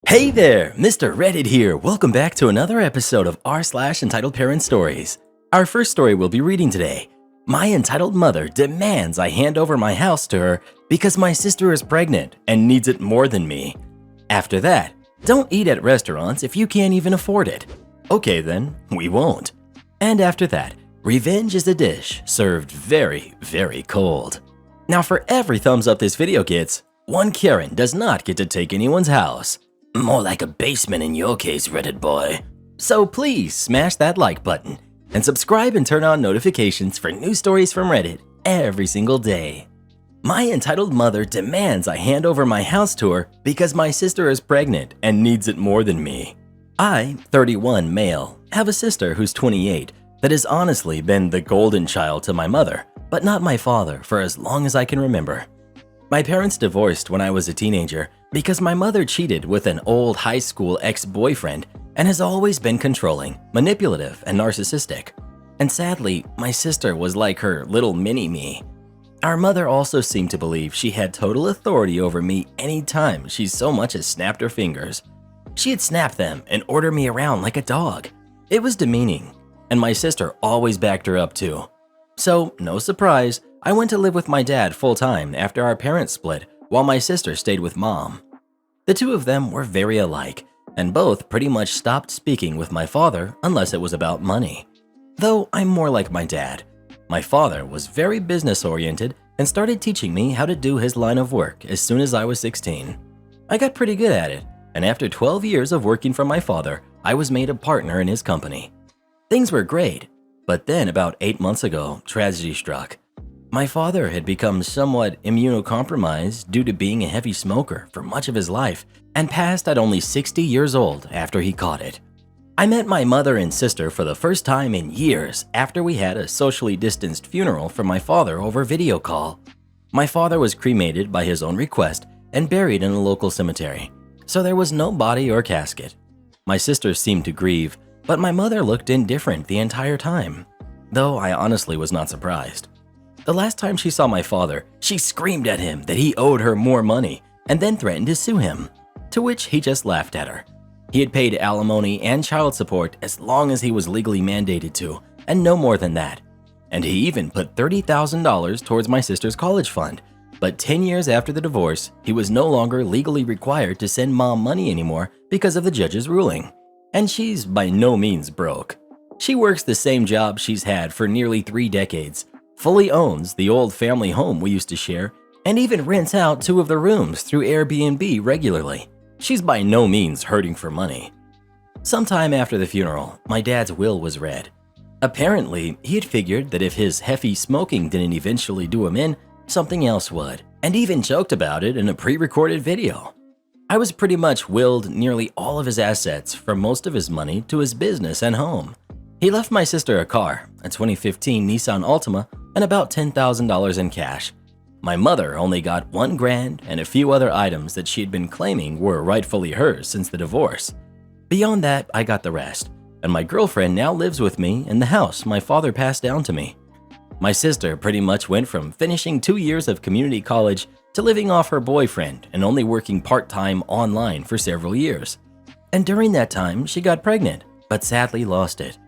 Hey there, Mr. Reddit here. Welcome back to another episode of r/entitled parent stories. Our first story we'll be reading today. My entitled mother demands I hand over my house to her because my sister is pregnant and needs it more than me. After that, don't eat at restaurants if you can't even afford it. Okay then, we won't. And after that, revenge is a dish served very, very cold. Now for every thumbs up this video gets, one Karen does not get to take anyone's house. More like a basement in your case, Reddit boy. So please smash that like button and subscribe and turn on notifications for new stories from Reddit every single day. My entitled mother demands I hand over my house to her because my sister is pregnant and needs it more than me. I, 31 male, have a sister who's 28 that has honestly been the golden child to my mother, but not my father for as long as I can remember. My parents divorced when I was a teenager because my mother cheated with an old high school ex-boyfriend and has always been controlling, manipulative, and narcissistic. And sadly, my sister was like her little mini-me. Our mother also seemed to believe she had total authority over me anytime she so much as snapped her fingers. She'd snap them and order me around like a dog. It was demeaning, and my sister always backed her up too. So, no surprise, I went to live with my dad full-time after our parents split while my sister stayed with mom. The two of them were very alike, and both pretty much stopped speaking with my father unless it was about money. Though I'm more like my dad. My father was very business-oriented and started teaching me how to do his line of work as soon as I was 16. I got pretty good at it, and after 12 years of working for my father, I was made a partner in his company. Things were great, but then about 8 months ago, tragedy struck. My father had become somewhat immunocompromised due to being a heavy smoker for much of his life and passed at only 60 years old after he caught it. I met my mother and sister for the first time in years after we had a socially distanced funeral for my father over video call. My father was cremated by his own request and buried in a local cemetery, so there was no body or casket. My sister seemed to grieve, but my mother looked indifferent the entire time, though I honestly was not surprised. The last time she saw my father, she screamed at him that he owed her more money and then threatened to sue him, to which he just laughed at her. He had paid alimony and child support as long as he was legally mandated to, and no more than that. And he even put $30,000 towards my sister's college fund, but 10 years after the divorce, he was no longer legally required to send mom money anymore because of the judge's ruling. And she's by no means broke. She works the same job she's had for nearly 3 decades, fully owns the old family home we used to share, and even rents out 2 of the rooms through Airbnb regularly. She's by no means hurting for money. Sometime after the funeral, my dad's will was read. Apparently, he had figured that if his heavy smoking didn't eventually do him in, something else would, and even joked about it in a pre-recorded video. I was pretty much willed nearly all of his assets from most of his money to his business and home. He left my sister a car, a 2015 Nissan Altima, and about $10,000 in cash. My mother only got $1,000 and a few other items that she had been claiming were rightfully hers since the divorce. Beyond that, I got the rest, and my girlfriend now lives with me in the house my father passed down to me. My sister pretty much went from finishing 2 years of community college to living off her boyfriend and only working part-time online for several years. And during that time, she got pregnant, but sadly lost it.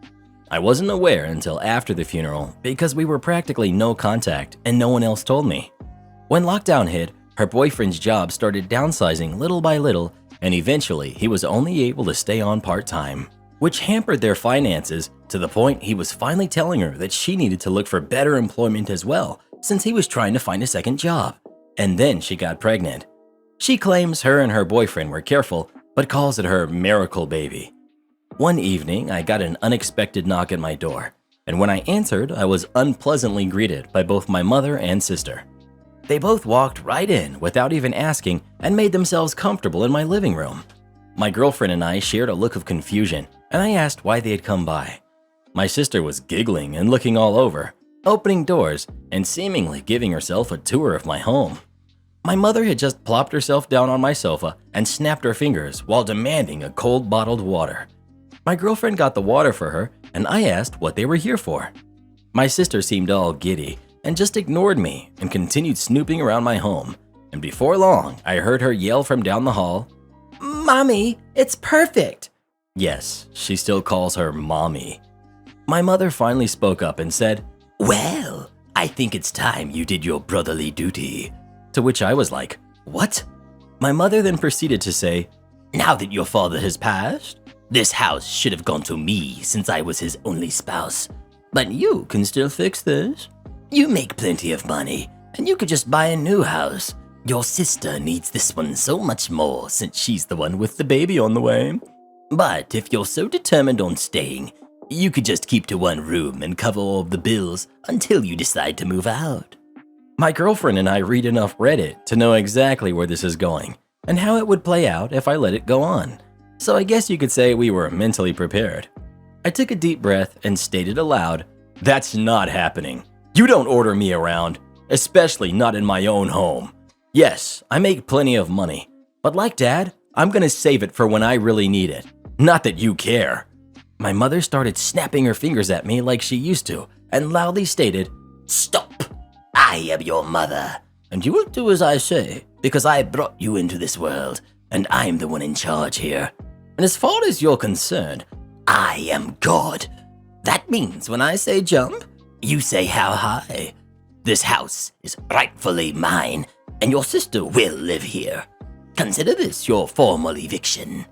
I wasn't aware until after the funeral because we were practically no contact and no one else told me. When lockdown hit, her boyfriend's job started downsizing little by little, and eventually he was only able to stay on part-time, which hampered their finances to the point he was finally telling her that she needed to look for better employment as well since he was trying to find a second job. And then she got pregnant. She claims her and her boyfriend were careful, but calls it her miracle baby. One evening, I got an unexpected knock at my door, and when I answered, I was unpleasantly greeted by both my mother and sister. They both walked right in without even asking and made themselves comfortable in my living room. My girlfriend and I shared a look of confusion, and I asked why they had come by. My sister was giggling and looking all over, opening doors and seemingly giving herself a tour of my home. My mother had just plopped herself down on my sofa and snapped her fingers while demanding a cold bottled water. My girlfriend got the water for her, and I asked what they were here for. My sister seemed all giddy and just ignored me and continued snooping around my home, and before long, I heard her yell from down the hall, "Mommy, it's perfect." Yes, she still calls her mommy. My mother finally spoke up and said, "Well, I think it's time you did your brotherly duty." To which I was like, "What?" My mother then proceeded to say, "Now that your father has passed, this house should have gone to me since I was his only spouse. But you can still fix this. You make plenty of money, and you could just buy a new house. Your sister needs this one so much more since she's the one with the baby on the way. But if you're so determined on staying, you could just keep to one room and cover all of the bills until you decide to move out." My girlfriend and I read enough Reddit to know exactly where this is going and how it would play out if I let it go on. So I guess you could say we were mentally prepared. I took a deep breath and stated aloud, "That's not happening. You don't order me around, especially not in my own home. Yes, I make plenty of money, but like Dad, I'm gonna save it for when I really need it. Not that you care." My mother started snapping her fingers at me like she used to and loudly stated, "Stop! I am your mother, and you will do as I say because I brought you into this world and I'm the one in charge here. And as far as you're concerned, I am God. That means when I say jump, you say how high. This house is rightfully mine, and your sister will live here. Consider this your formal eviction.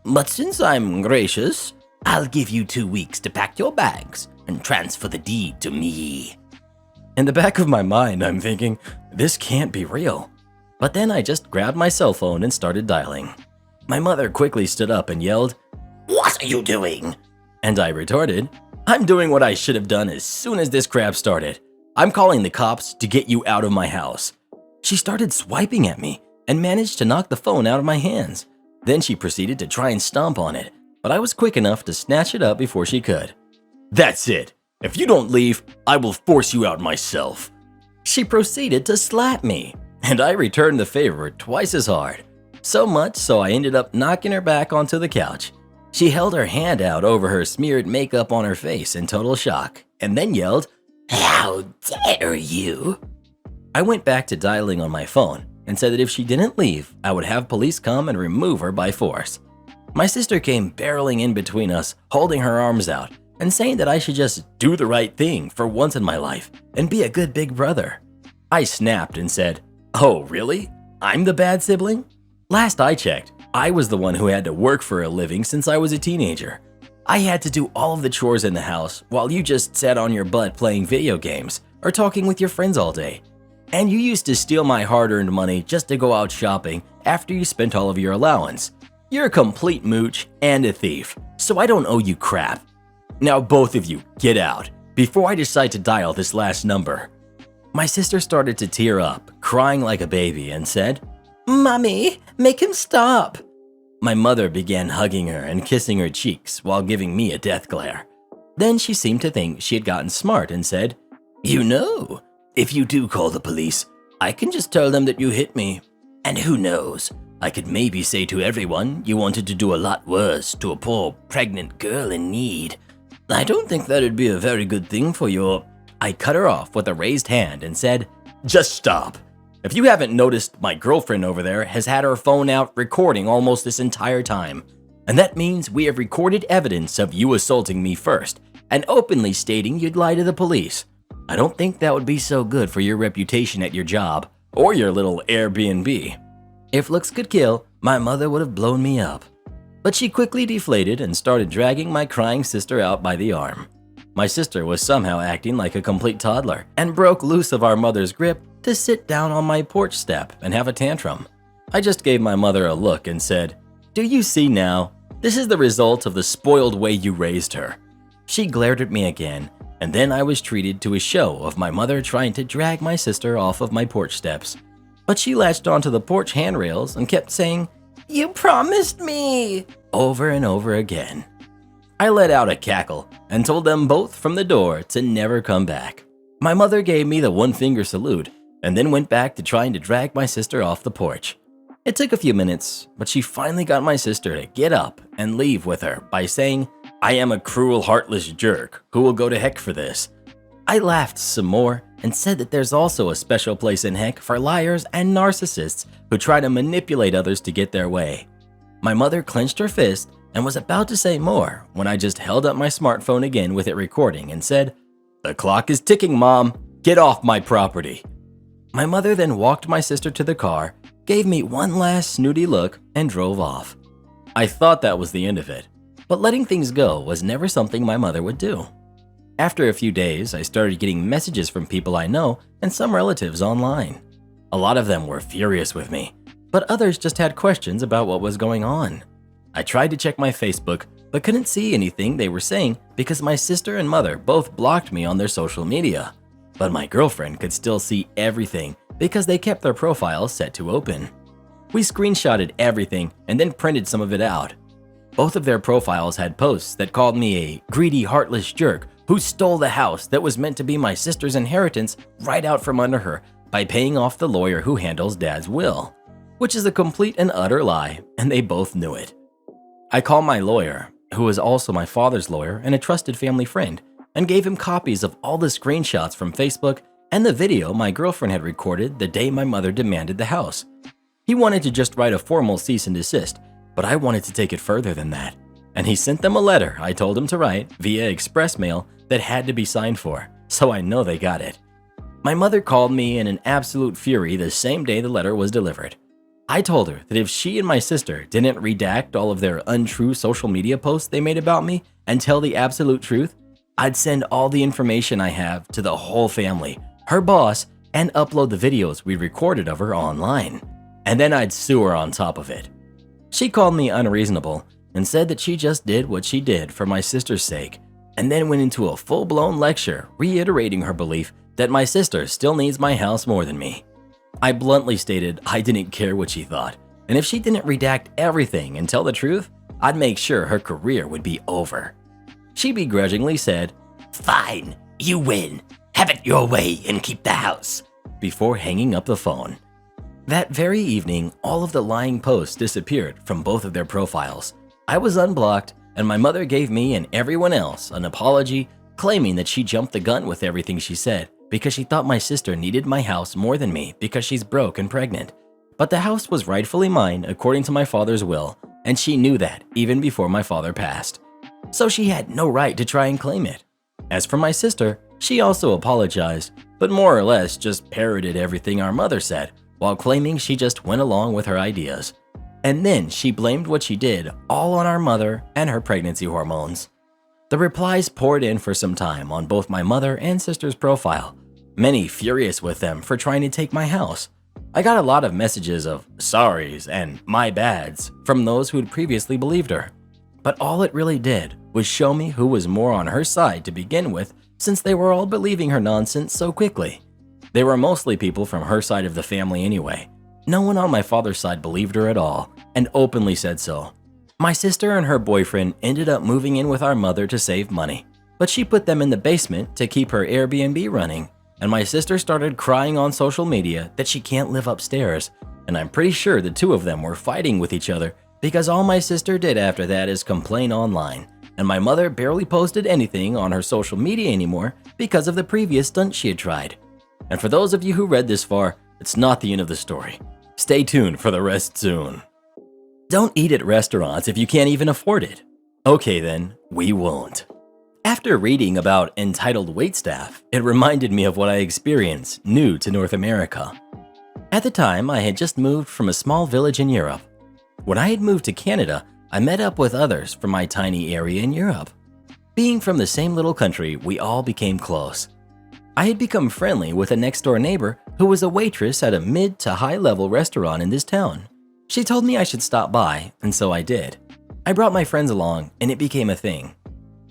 But since I'm gracious, I'll give you 2 weeks to pack your bags and transfer the deed to me." In the back of my mind, I'm thinking, this can't be real. But then I just grabbed my cell phone and started dialing. My mother quickly stood up and yelled, "What are you doing?" And I retorted, "I'm doing what I should have done as soon as this crap started. I'm calling the cops to get you out of my house." She started swiping at me and managed to knock the phone out of my hands. Then she proceeded to try and stomp on it, but I was quick enough to snatch it up before she could. "That's it. If you don't leave, I will force you out myself." She proceeded to slap me, and I returned the favor twice as hard. So much so I ended up knocking her back onto the couch. She held her hand out over her smeared makeup on her face in total shock, and then yelled, "How dare you!" I went back to dialing on my phone and said that if she didn't leave, I would have police come and remove her by force. My sister came barreling in between us, holding her arms out and saying that I should just do the right thing for once in my life and be a good big brother. I snapped and said, "Oh, really? I'm the bad sibling? Last I checked, I was the one who had to work for a living since I was a teenager. I had to do all of the chores in the house while you just sat on your butt playing video games or talking with your friends all day. And you used to steal my hard-earned money just to go out shopping after you spent all of your allowance. You're a complete mooch and a thief, so I don't owe you crap. Now both of you, get out, before I decide to dial this last number." My sister started to tear up, crying like a baby, and said, "Mommy, make him stop." My mother began hugging her and kissing her cheeks while giving me a death glare. Then she seemed to think she had gotten smart and said, "You know, if you do call the police, I can just tell them that you hit me. And who knows, I could maybe say to everyone you wanted to do a lot worse to a poor pregnant girl in need. I don't think that'd be a very good thing for your—" I cut her off with a raised hand and said, "Just stop. If you haven't noticed, my girlfriend over there has had her phone out recording almost this entire time. And that means we have recorded evidence of you assaulting me first and openly stating you'd lie to the police. I don't think that would be so good for your reputation at your job or your little Airbnb. If looks could kill, my mother would have blown me up." But she quickly deflated and started dragging my crying sister out by the arm. My sister was somehow acting like a complete toddler and broke loose of our mother's grip to sit down on my porch step and have a tantrum. I just gave my mother a look and said, "Do you see now? This is the result of the spoiled way you raised her." She glared at me again, and then I was treated to a show of my mother trying to drag my sister off of my porch steps. But she latched onto the porch handrails and kept saying, "You promised me," over and over again. I let out a cackle and told them both from the door to never come back. My mother gave me the one-finger salute and then went back to trying to drag my sister off the porch. It took a few minutes, but she finally got my sister to get up and leave with her by saying, "I am a cruel, heartless jerk who will go to heck for this." I laughed some more and said that there's also a special place in heck for liars and narcissists who try to manipulate others to get their way. My mother clenched her fist and was about to say more when I just held up my smartphone again with it recording and said, "The clock is ticking, Mom. Get off my property." My mother then walked my sister to the car, gave me one last snooty look, and drove off. I thought that was the end of it, but letting things go was never something my mother would do. After a few days, I started getting messages from people I know and some relatives online. A lot of them were furious with me, but others just had questions about what was going on. I tried to check my Facebook, but couldn't see anything they were saying because my sister and mother both blocked me on their social media. But my girlfriend could still see everything because they kept their profiles set to open. We screenshotted everything and then printed some of it out. Both of their profiles had posts that called me a greedy, heartless jerk who stole the house that was meant to be my sister's inheritance right out from under her by paying off the lawyer who handles Dad's will, which is a complete and utter lie, and they both knew it. I called my lawyer, who was also my father's lawyer and a trusted family friend, and gave him copies of all the screenshots from Facebook and the video my girlfriend had recorded the day my mother demanded the house. He wanted to just write a formal cease and desist, but I wanted to take it further than that, and he sent them a letter I told him to write via express mail that had to be signed for, so I know they got it. My mother called me in an absolute fury the same day the letter was delivered. I told her that if she and my sister didn't redact all of their untrue social media posts they made about me and tell the absolute truth, I'd send all the information I have to the whole family, her boss, and upload the videos we recorded of her online. And then I'd sue her on top of it. She called me unreasonable and said that she just did what she did for my sister's sake, and then went into a full-blown lecture reiterating her belief that my sister still needs my house more than me. I bluntly stated I didn't care what she thought, and if she didn't redact everything and tell the truth, I'd make sure her career would be over. She begrudgingly said, "Fine, you win. Have it your way and keep the house," before hanging up the phone. That very evening, all of the lying posts disappeared from both of their profiles. I was unblocked, and my mother gave me and everyone else an apology, claiming that she jumped the gun with everything she said because she thought my sister needed my house more than me because she's broke and pregnant. But the house was rightfully mine according to my father's will, and she knew that even before my father passed. So she had no right to try and claim it. As for my sister, she also apologized, but more or less just parroted everything our mother said, while claiming she just went along with her ideas. And then she blamed what she did all on our mother and her pregnancy hormones. The replies poured in for some time on both my mother and sister's profile, many furious with them for trying to take my house. I got a lot of messages of sorries and my bads from those who had previously believed her. But all it really did was show me who was more on her side to begin with, since they were all believing her nonsense so quickly. They were mostly people from her side of the family anyway. No one on my father's side believed her at all, and openly said so. My sister and her boyfriend ended up moving in with our mother to save money, but she put them in the basement to keep her Airbnb running, and my sister started crying on social media that she can't live upstairs, and I'm pretty sure the two of them were fighting with each other because all my sister did after that is complain online, and my mother barely posted anything on her social media anymore because of the previous stunt she had tried. And for those of you who read this far, it's not the end of the story. Stay tuned for the rest soon. Don't eat at restaurants if you can't even afford it. Okay then, we won't. After reading about entitled waitstaff, it reminded me of what I experienced new to North America. At the time, I had just moved from a small village in Europe. When I had moved to Canada, I met up with others from my tiny area in Europe. Being from the same little country, we all became close. I had become friendly with a next-door neighbor who was a waitress at a mid to high-level restaurant in this town. She told me I should stop by, and so I did. I brought my friends along, and it became a thing,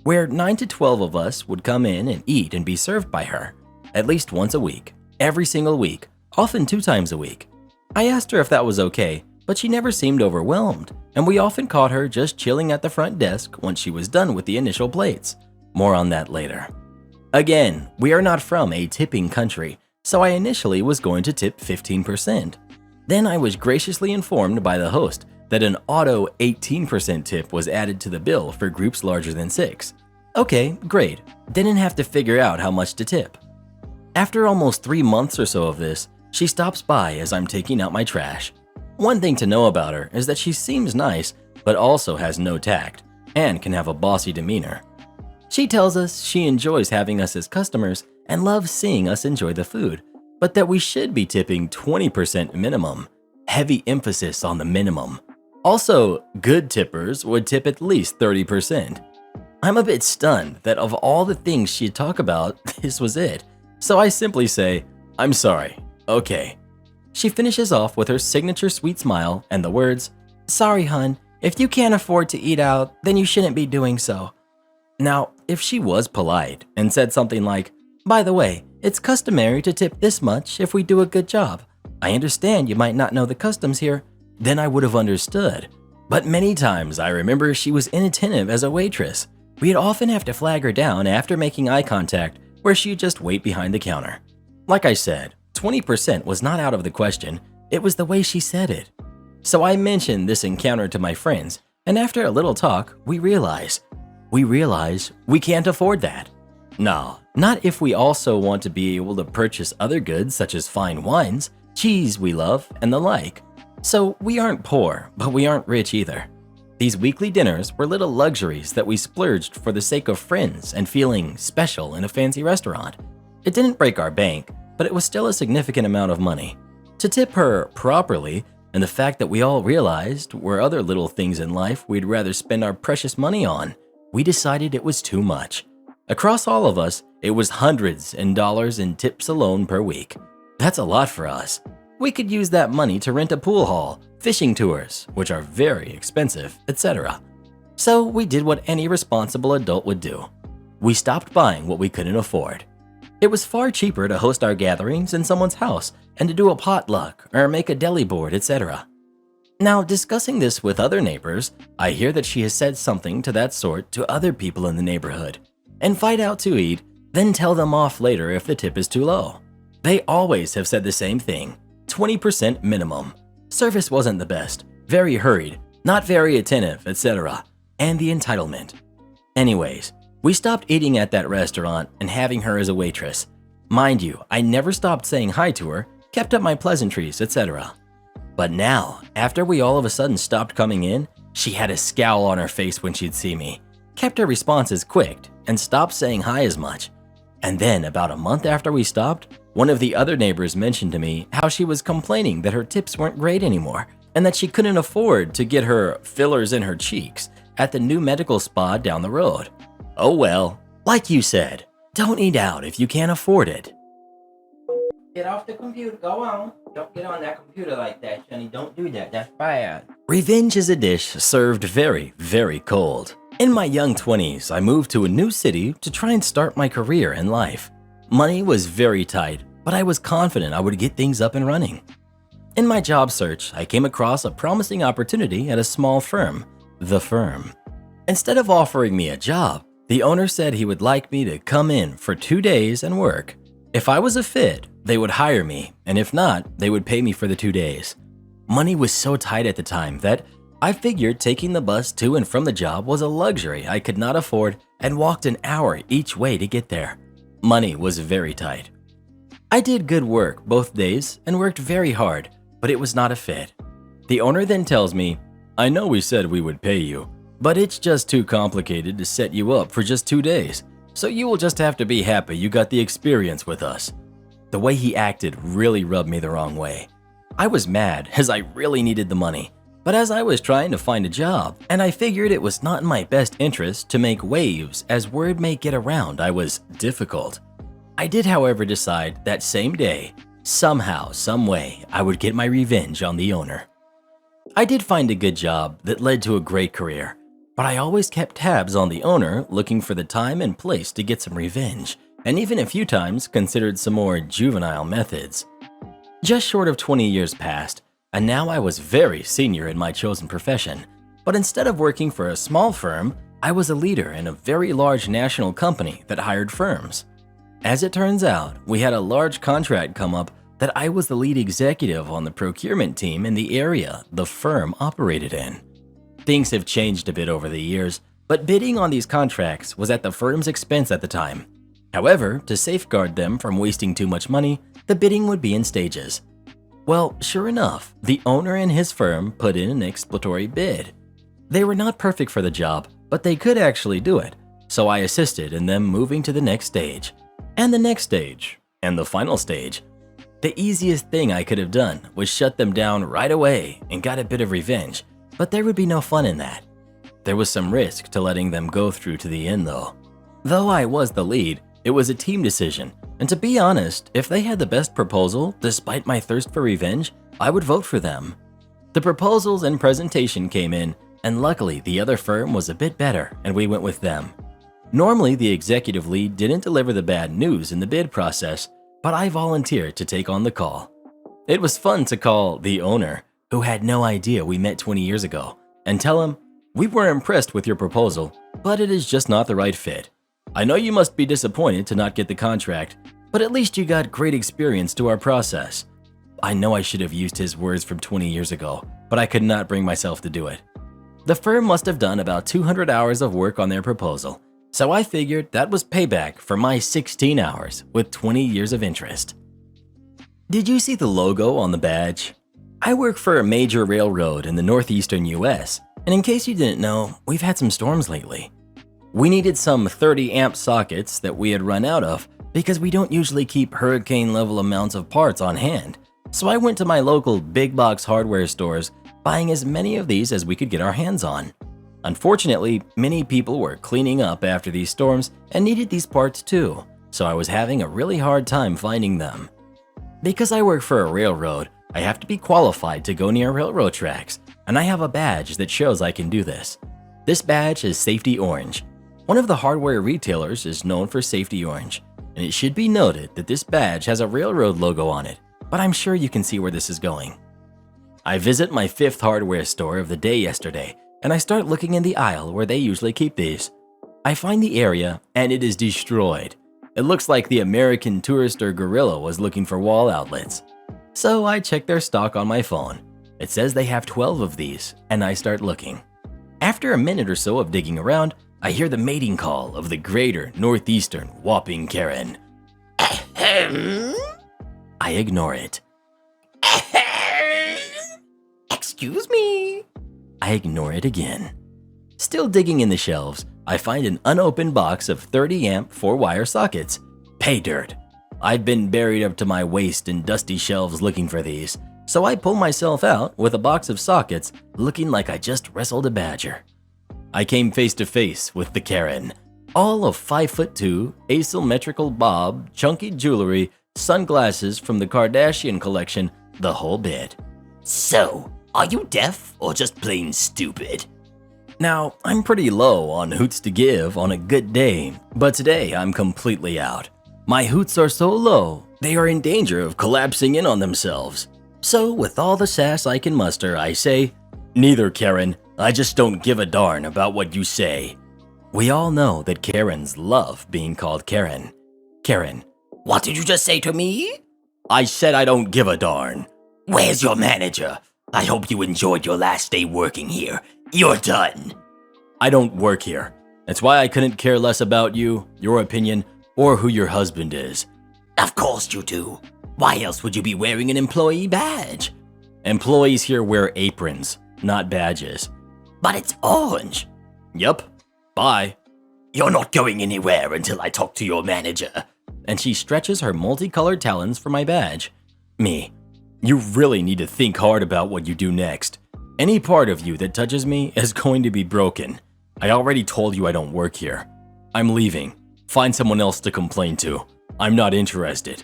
where 9 to 12 of us would come in and eat and be served by her, at least once a week, every single week, often 2 times a week. I asked her if that was okay, but she never seemed overwhelmed, and we often caught her just chilling at the front desk once she was done with the initial plates. More on that later. Again, we are not from a tipping country, so I initially was going to tip 15%. Then I was graciously informed by the host that an auto 18% tip was added to the bill for groups larger than 6. Okay, great. Didn't have to figure out how much to tip. After almost 3 months or so of this, she stops by as I'm taking out my trash. One thing to know about her is that she seems nice, but also has no tact, and can have a bossy demeanor. She tells us she enjoys having us as customers and loves seeing us enjoy the food, but that we should be tipping 20% minimum. Heavy emphasis on the minimum. Also, good tippers would tip at least 30%. I'm a bit stunned that of all the things she'd talk about, this was it. So I simply say, "I'm sorry, okay." She finishes off with her signature sweet smile and the words, "Sorry, hun, if you can't afford to eat out, then you shouldn't be doing so." Now, if she was polite and said something like, "By the way, it's customary to tip this much if we do a good job. I understand you might not know the customs here," then I would have understood. But many times I remember she was inattentive as a waitress. We'd often have to flag her down after making eye contact, where she'd just wait behind the counter. Like I said, 20% was not out of the question, it was the way she said it. So I mentioned this encounter to my friends, and after a little talk, we realize we can't afford that. No, not if we also want to be able to purchase other goods such as fine wines, cheese we love, and the like. So we aren't poor, but we aren't rich either. These weekly dinners were little luxuries that we splurged for the sake of friends and feeling special in a fancy restaurant. It didn't break our bank, but it was still a significant amount of money. To tip her properly, and the fact that we all realized were other little things in life we'd rather spend our precious money on, we decided it was too much. Across all of us, it was hundreds in dollars in tips alone per week. That's a lot for us. We could use that money to rent a pool hall, fishing tours, which are very expensive, etc. So we did what any responsible adult would do. We stopped buying what we couldn't afford. It was far cheaper to host our gatherings in someone's house and to do a potluck or make a deli board, etc. Now, discussing this with other neighbors, I hear that she has said something to that sort to other people in the neighborhood. Invite out to eat, then tell them off later if the tip is too low. They always have said the same thing, 20% minimum. Service wasn't the best, very hurried, not very attentive, etc. And the entitlement. Anyways, we stopped eating at that restaurant and having her as a waitress. Mind you, I never stopped saying hi to her, kept up my pleasantries, etc. But now, after we all of a sudden stopped coming in, she had a scowl on her face when she'd see me, kept her responses quick, and stopped saying hi as much. And then, about a month after we stopped, one of the other neighbors mentioned to me how she was complaining that her tips weren't great anymore, and that she couldn't afford to get her fillers in her cheeks at the new medical spa down the road. Oh well, like you said, don't eat out if you can't afford it. Get off the computer, go on. Don't get on that computer like that, Jenny. Don't do that, that's bad. Revenge is a dish served very, very cold. In my young 20s, I moved to a new city to try and start my career in life. Money was very tight, but I was confident I would get things up and running. In my job search, I came across a promising opportunity at a small firm, The Firm. Instead of offering me a job, the owner said he would like me to come in for 2 days and work. If I was a fit, they would hire me, and if not, they would pay me for the 2 days. Money was so tight at the time that I figured taking the bus to and from the job was a luxury I could not afford and walked an hour each way to get there. Money was very tight. I did good work both days and worked very hard, but it was not a fit. The owner then tells me, "I know we said we would pay you, but it's just too complicated to set you up for just 2 days, so you will just have to be happy you got the experience with us." The way he acted really rubbed me the wrong way. I was mad as I really needed the money, but as I was trying to find a job, and I figured it was not in my best interest to make waves as word may get around I was difficult. I did, however, decide that same day, somehow, some way, I would get my revenge on the owner. I did find a good job that led to a great career, but I always kept tabs on the owner, looking for the time and place to get some revenge, and even a few times considered some more juvenile methods. Just short of 20 years passed, and now I was very senior in my chosen profession, but instead of working for a small firm, I was a leader in a very large national company that hired firms. As it turns out, we had a large contract come up that I was the lead executive on the procurement team in the area the firm operated in. Things have changed a bit over the years, but bidding on these contracts was at the firm's expense at the time. However, to safeguard them from wasting too much money, the bidding would be in stages. Well, sure enough, the owner and his firm put in an exploratory bid. They were not perfect for the job, but they could actually do it, so I assisted in them moving to the next stage, and the next stage, and the final stage. The easiest thing I could have done was shut them down right away and got a bit of revenge, but there would be no fun in that. There was some risk to letting them go through to the end though. Though I was the lead, it was a team decision, and to be honest, if they had the best proposal, despite my thirst for revenge, I would vote for them. The proposals and presentation came in, and luckily the other firm was a bit better and we went with them. Normally the executive lead didn't deliver the bad news in the bid process, but I volunteered to take on the call. It was fun to call the owner, who had no idea we met 20 years ago, and tell him, "We were impressed with your proposal, but it is just not the right fit. I know you must be disappointed to not get the contract, but at least you got great experience to our process." I know I should have used his words from 20 years ago, but I could not bring myself to do it. The firm must have done about 200 hours of work on their proposal, so I figured that was payback for my 16 hours with 20 years of interest. Did you see the logo on the badge? I work for a major railroad in the northeastern US, and in case you didn't know, we've had some storms lately. We needed some 30 amp sockets that we had run out of because we don't usually keep hurricane level amounts of parts on hand, so I went to my local big box hardware stores buying as many of these as we could get our hands on. Unfortunately, many people were cleaning up after these storms and needed these parts too, so I was having a really hard time finding them. Because I work for a railroad, I have to be qualified to go near railroad tracks, and I have a badge that shows I can do this. This badge is Safety Orange. One of the hardware retailers is known for Safety Orange, and it should be noted that this badge has a railroad logo on it, but I'm sure you can see where this is going. I visit my 5th hardware store of the day yesterday, and I start looking in the aisle where they usually keep these. I find the area, and it is destroyed. It looks like the American Tourister gorilla was looking for wall outlets. So I check their stock on my phone. It says they have 12 of these, and I start looking. After a minute or so of digging around, I hear the mating call of the greater northeastern whopping Karen. Ahem. I ignore it. Excuse me. I ignore it again. Still digging in the shelves, I find an unopened box of 30 amp 4-wire sockets. Pay dirt. I'd been buried up to my waist in dusty shelves looking for these, so I pull myself out with a box of sockets looking like I just wrestled a badger. I came face to face with the Karen, all of 5'2", asymmetrical bob, chunky jewelry, sunglasses from the Kardashian collection, the whole bit. So, are you deaf or just plain stupid? Now, I'm pretty low on hoots to give on a good day, but today I'm completely out. My hoots are so low, they are in danger of collapsing in on themselves. So, with all the sass I can muster, I say, "Neither, Karen. I just don't give a darn about what you say." We all know that Karens love being called Karen. Karen. What did you just say to me? I said I don't give a darn. Where's your manager? I hope you enjoyed your last day working here. You're done. I don't work here. That's why I couldn't care less about you, your opinion, or who your husband is. Of course you do. Why else would you be wearing an employee badge? Employees here wear aprons, not badges. But it's orange. Yup. Bye. You're not going anywhere until I talk to your manager. And she stretches her multicolored talons for my badge. Me. You really need to think hard about what you do next. Any part of you that touches me is going to be broken. I already told you I don't work here. I'm leaving. Find someone else to complain to. I'm not interested.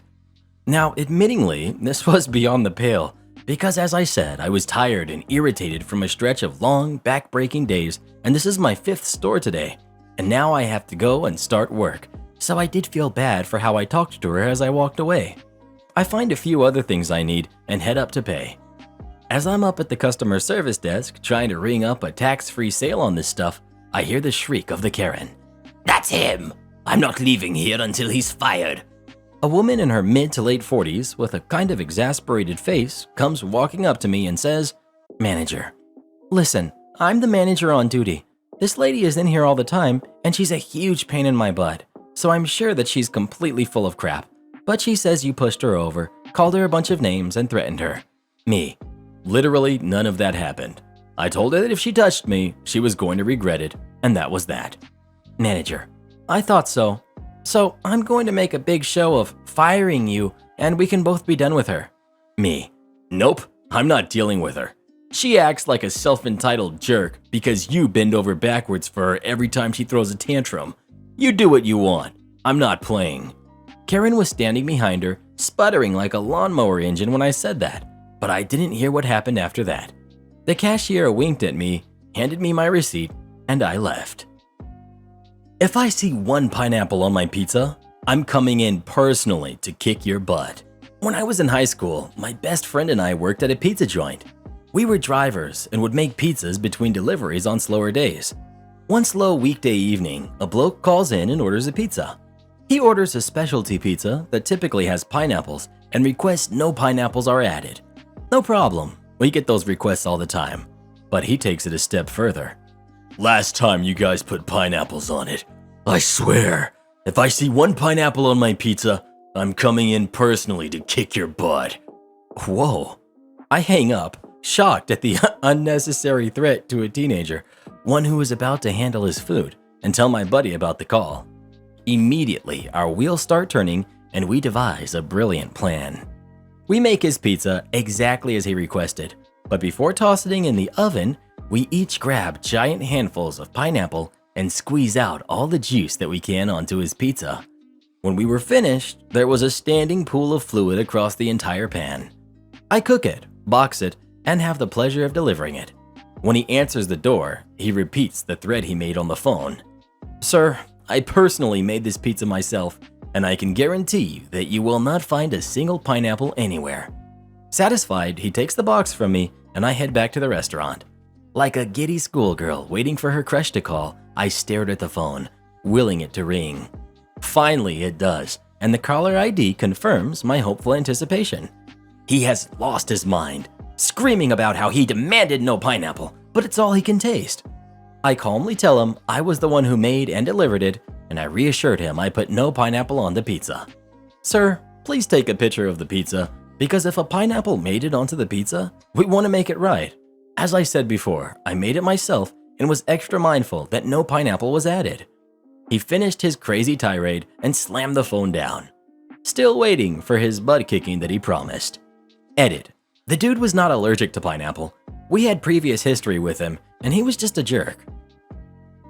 Now, admittingly, this was beyond the pale, because as I said, I was tired and irritated from a stretch of long, back-breaking days, and this is my 5th store today, and now I have to go and start work, so I did feel bad for how I talked to her as I walked away. I find a few other things I need and head up to pay. As I'm up at the customer service desk trying to ring up a tax-free sale on this stuff, I hear the shriek of the Karen. That's him! I'm not leaving here until he's fired. A woman in her mid to late 40s with a kind of exasperated face comes walking up to me and says, Manager, listen, I'm the manager on duty. This lady is in here all the time and she's a huge pain in my butt, so I'm sure that she's completely full of crap. But she says you pushed her over, called her a bunch of names and threatened her. Me. Literally none of that happened. I told her that if she touched me, she was going to regret it, and that was that. Manager. I thought so. So I'm going to make a big show of firing you, and we can both be done with her. Me. Nope, I'm not dealing with her. She acts like a self-entitled jerk because you bend over backwards for her every time she throws a tantrum. You do what you want. I'm not playing. Karen was standing behind her, sputtering like a lawnmower engine when I said that, but I didn't hear what happened after that. The cashier winked at me, handed me my receipt, and I left. If I see one pineapple on my pizza, I'm coming in personally to kick your butt. When I was in high school, my best friend and I worked at a pizza joint. We were drivers and would make pizzas between deliveries on slower days. One slow weekday evening, a bloke calls in and orders a pizza. He orders a specialty pizza that typically has pineapples and requests no pineapples are added. No problem, we get those requests all the time. But he takes it a step further. Last time you guys put pineapples on it, I swear, if I see one pineapple on my pizza, I'm coming in personally to kick your butt. Whoa. I hang up, shocked at the unnecessary threat to a teenager, one who was about to handle his food, and tell my buddy about the call. Immediately, our wheels start turning and we devise a brilliant plan. We make his pizza exactly as he requested, but before tossing it in the oven, we each grab giant handfuls of pineapple and squeeze out all the juice that we can onto his pizza. When we were finished, there was a standing pool of fluid across the entire pan. I cook it, box it, and have the pleasure of delivering it. When he answers the door, he repeats the threat he made on the phone. Sir, I personally made this pizza myself, and I can guarantee you that you will not find a single pineapple anywhere. Satisfied, he takes the box from me, and I head back to the restaurant. Like a giddy schoolgirl waiting for her crush to call, I stared at the phone, willing it to ring. Finally, it does, and the caller ID confirms my hopeful anticipation. He has lost his mind, screaming about how he demanded no pineapple, but it's all he can taste. I calmly tell him I was the one who made and delivered it, and I reassured him I put no pineapple on the pizza. Sir, please take a picture of the pizza, because if a pineapple made it onto the pizza, we want to make it right. As I said before, I made it myself and was extra mindful that no pineapple was added. He finished his crazy tirade and slammed the phone down. Still waiting for his butt kicking that he promised. Edit. The dude was not allergic to pineapple. We had previous history with him, and he was just a jerk.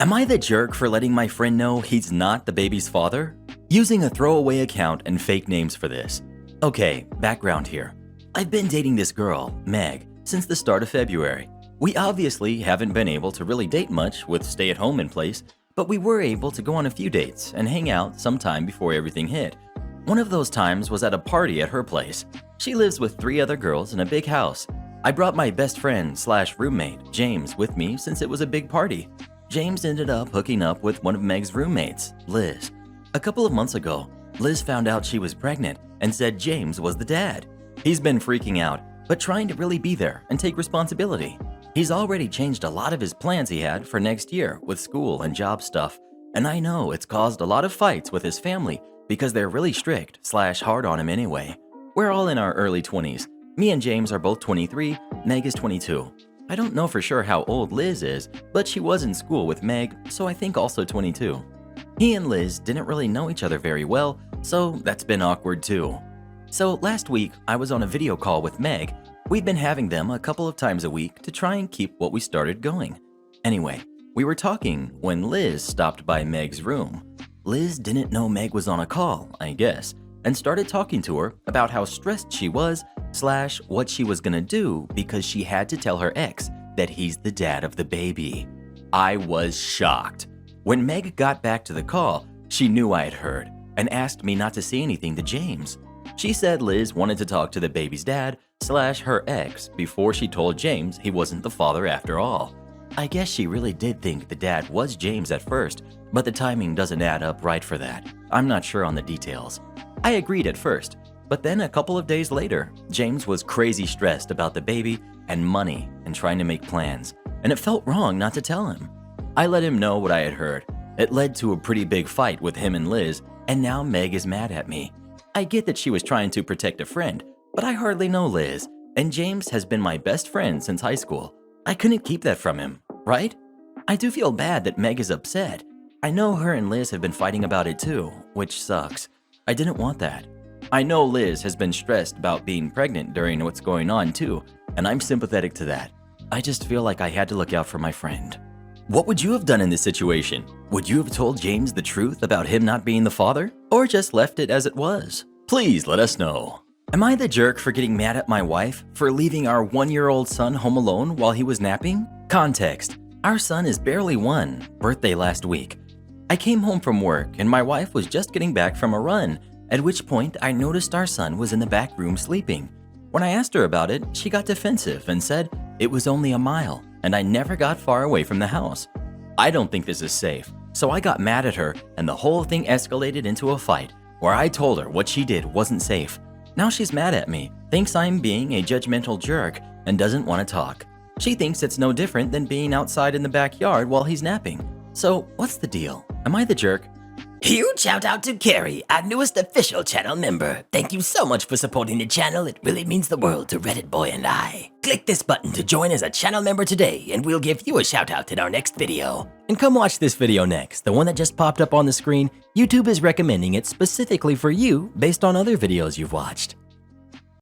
Am I the jerk for letting my friend know he's not the baby's father? Using a throwaway account and fake names for this. Okay, background here. I've been dating this girl, Meg, since the start of February. We obviously haven't been able to really date much with stay-at-home in place, but we were able to go on a few dates and hang out sometime before everything hit. One of those times was at a party at her place. She lives with 3 other girls in a big house. I brought my best friend / roommate, James, with me since it was a big party. James ended up hooking up with one of Meg's roommates, Liz. A couple of months ago, Liz found out she was pregnant and said James was the dad. He's been freaking out, but trying to really be there and take responsibility. He's already changed a lot of his plans he had for next year with school and job stuff, and I know it's caused a lot of fights with his family because they're really strict / hard on him anyway. We're all in our early 20s. Me and James are both 23, Meg is 22. I don't know for sure how old Liz is, but she was in school with Meg, so I think also 22. He and Liz didn't really know each other very well, so that's been awkward too. So last week, I was on a video call with Meg. We've been having them a couple of times a week to try and keep what we started going. Anyway, we were talking when Liz stopped by Meg's room. Liz didn't know Meg was on a call, I guess, and started talking to her about how stressed she was / what she was gonna do because she had to tell her ex that he's the dad of the baby. I was shocked. When Meg got back to the call, she knew I had heard and asked me not to say anything to James. She said Liz wanted to talk to the baby's dad / her ex before she told James he wasn't the father after all. I guess she really did think the dad was James at first, but the timing doesn't add up right for that. I'm not sure on the details. I agreed at first, but then a couple of days later, James was crazy stressed about the baby and money and trying to make plans, and it felt wrong not to tell him. I let him know what I had heard. It led to a pretty big fight with him and Liz, and now Meg is mad at me. I get that she was trying to protect a friend, but I hardly know Liz, And James has been my best friend since high school. I couldn't keep that from him, right? I do feel bad that Meg is upset. I know her and Liz have been fighting about it too, which sucks. I didn't want that. I know Liz has been stressed about being pregnant during what's going on too, and I'm sympathetic to that. I just feel like I had to look out for my friend. What would you have done in this situation? Would you have told James the truth about him not being the father, or just left it as it was? Please let us know. Am I the jerk for getting mad at my wife for leaving our 1-year-old son home alone while he was napping? Context: our son is barely 1, birthday last week. I came home from work and my wife was just getting back from a run, at which point I noticed our son was in the back room sleeping. When I asked her about it, she got defensive and said it was only a mile and I never got far away from the house. I don't think this is safe, so I got mad at her and the whole thing escalated into a fight where I told her what she did wasn't safe. Now she's mad at me, thinks I'm being a judgmental jerk, and doesn't want to talk. She thinks it's no different than being outside in the backyard while he's napping. So what's the deal? Am I the jerk? Huge shout out to Carrie, our newest official channel member. Thank you so much for supporting the channel. It really means the world to Reddit Boy and I. Click this button to join as a channel member today, and we'll give you a shout out in our next video. And come watch this video next, the one that just popped up on the screen. YouTube is recommending it specifically for you based on other videos you've watched.